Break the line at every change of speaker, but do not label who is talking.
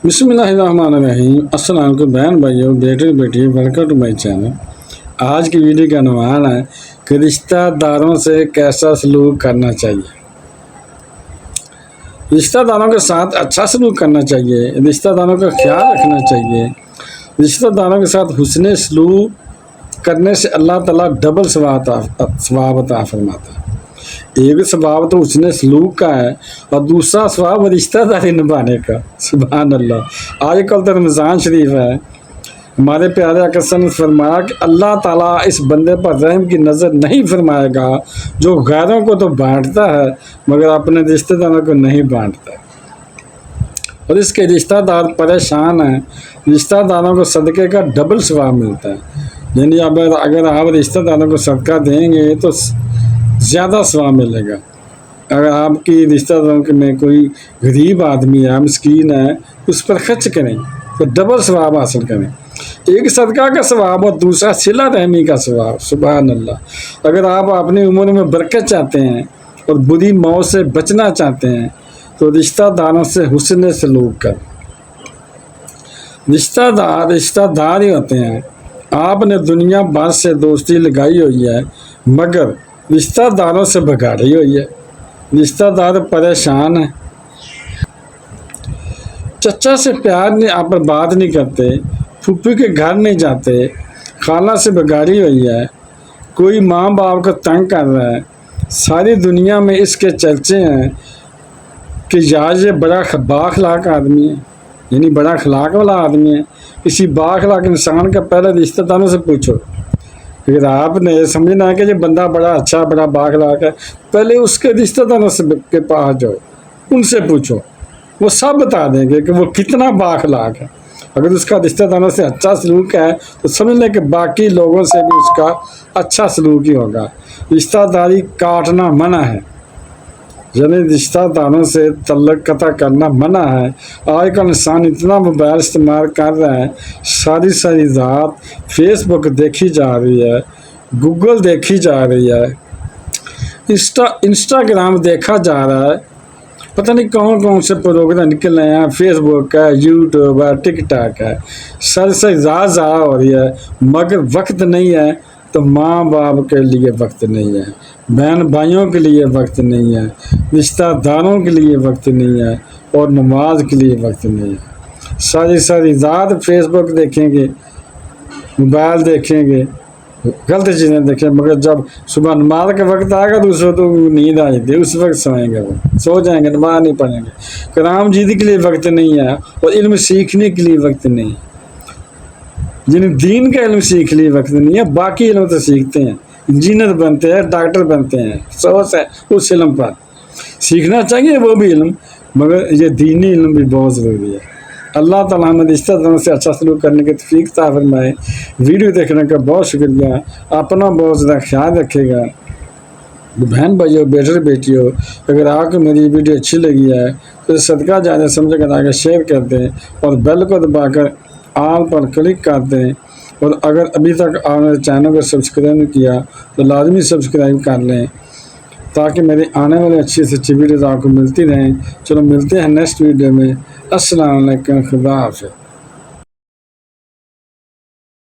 बिस्मिल्लाहिर्रहमानिर्रहीम। अस्सलाम वालेकुम बहन भाइयों, बेटे बेटी, वेलकम टू माई चैनल। आज की वीडियो का अनुमान है कि रिश्तेदारों से कैसा सलूक करना चाहिए। रिश्तेदारों के साथ अच्छा सलूक करना चाहिए, रिश्तेदारों का ख्याल रखना चाहिए। रिश्तेदारों के साथ हुस्न सलूक करने से अल्लाह ताला डबल सवाब अता फरमाता है। एक सवाब तो उसने सलूक का है और दूसरा सवाब रिश्तेदारी निभाने का। सुभान अल्लाह। आजकल तो रमज़ान शरीफ है, हमारे प्यारे आका ने फरमाया कि अल्लाह ताला इस बंदे पर रहम की नज़र नहीं फरमाएगा जो गैरों को तो बांटता है मगर अपने रिश्तेदारों को नहीं बांटता, और इसके रिश्तेदार परेशान हैं। रिश्तेदारों को सदक़े का डबल सवाब मिलता है, यानी अगर आप रिश्तेदारों को सदका देंगे तो ज़्यादा सवाब मिलेगा। अगर आपकी रिश्तेदारों में कोई गरीब आदमी है, मिस्कीन है, उस पर खर्च करें तो डबल सवाब हासिल करें। एक सदका का सवाब और दूसरा सिला रहमी का सवाब। सुभान अल्लाह। अगर आप अपनी उम्र में बरकत चाहते हैं और बुरी मौत से बचना चाहते हैं तो रिश्तेदारों से हुस्न सलूक करें। रिश्तेदार ही होते हैं। आपने दुनिया भर से दोस्ती लगाई हुई है मगर रिश्तेदारों से बिगाड़ी हुई है। रिश्तेदार परेशान है, चचा से प्यार नहीं, आप बात नहीं करते, फूफी के घर नहीं जाते, खाला से बिगाड़ी हुई है, कोई माँ बाप को तंग कर रहा है। सारी दुनिया में इसके चर्चे हैं कि यार ये बड़ा बाअखलाक आदमी है, यानी बड़ा अखलाक वाला आदमी है। किसी बाअखलाक इंसान का पहले रिश्तेदारों से पूछो। अगर आपने समझना है कि ये बंदा बड़ा अच्छा, बड़ा बाअखलाक है, पहले उसके रिश्तेदारों से के पास जाओ, उनसे पूछो, वो सब बता देंगे कि वो कितना बाअखलाक है। अगर उसका रिश्तेदारों से अच्छा सलूक है तो समझ लें कि बाकी लोगों से भी उसका अच्छा सलूक ही होगा। रिश्तेदारी काटना मना है, यानी रिश्तेदारों से तल्लुक़ कता करना मना है। आजकल इंसान इतना मोबाइल इस्तेमाल कर रहा है, सारी रात फेसबुक देखी जा रही है, गूगल देखी जा रही है, इंस्टाग्राम देखा जा रहा है, पता नहीं कौन से प्रोग्राम निकल रहे हैं, फेसबुक है, यूट्यूब है, टिकटॉक है। सारी रात ज़ाया हो रही है मगर वक्त नहीं है। तो माँ बाप के लिए वक्त नहीं है, बहन भाइयों के लिए वक्त नहीं है, रिश्तेदारों के लिए वक्त नहीं है, और नमाज के लिए वक्त नहीं है। सारी रात फेसबुक देखेंगे, मोबाइल देखेंगे, गलत चीज़ें देखें, मगर जब सुबह नमाज का वक्त आएगा तो उस वक्त तो नींद आ जाती है, उस वक्त सोएंगे, वो सो जाएंगे, नमाज नहीं पढ़ेंगे। कलाम जीदी के लिए वक्त नहीं है और इल्म सीखने के लिए वक्त नहीं है। जिन्हें दीन का इल्म सीख लिए वक्त नहीं है, बाकी इल्म तो सीखते हैं, इंजीनियर बनते हैं, डॉक्टर बनते हैं, सोच है उस इल्म पर सीखना चाहिए वो भी इल्म, मगर ये दीनी इल्म भी बहुत ज़रूरी है। अल्लाह ताला हमें रिश्तेदारों से अच्छा सलूक करने की तौफीक अता फरमाए। वीडियो देखने का बहुत शुक्रिया। अपना बहुत ज़्यादा ख्याल रखेगा। बहन भाइयों, बेटे बेटियों, अगर आपको मेरी वीडियो अच्छी लगी है तो सदका जारिया समझ कर आगे शेयर कर दें और बेल को दबाकर ऑल पर क्लिक कर दें। और अगर अभी तक आपने चैनल को सब्सक्राइब नहीं किया तो लाजमी सब्सक्राइब कर लें ताकि मेरी आने वाली अच्छी से अच्छी वीडियोज़ आपको मिलती रहें। चलो मिलते हैं नेक्स्ट वीडियो में। अस्सलाम वालेकुम, खुदा हाफ़िज़।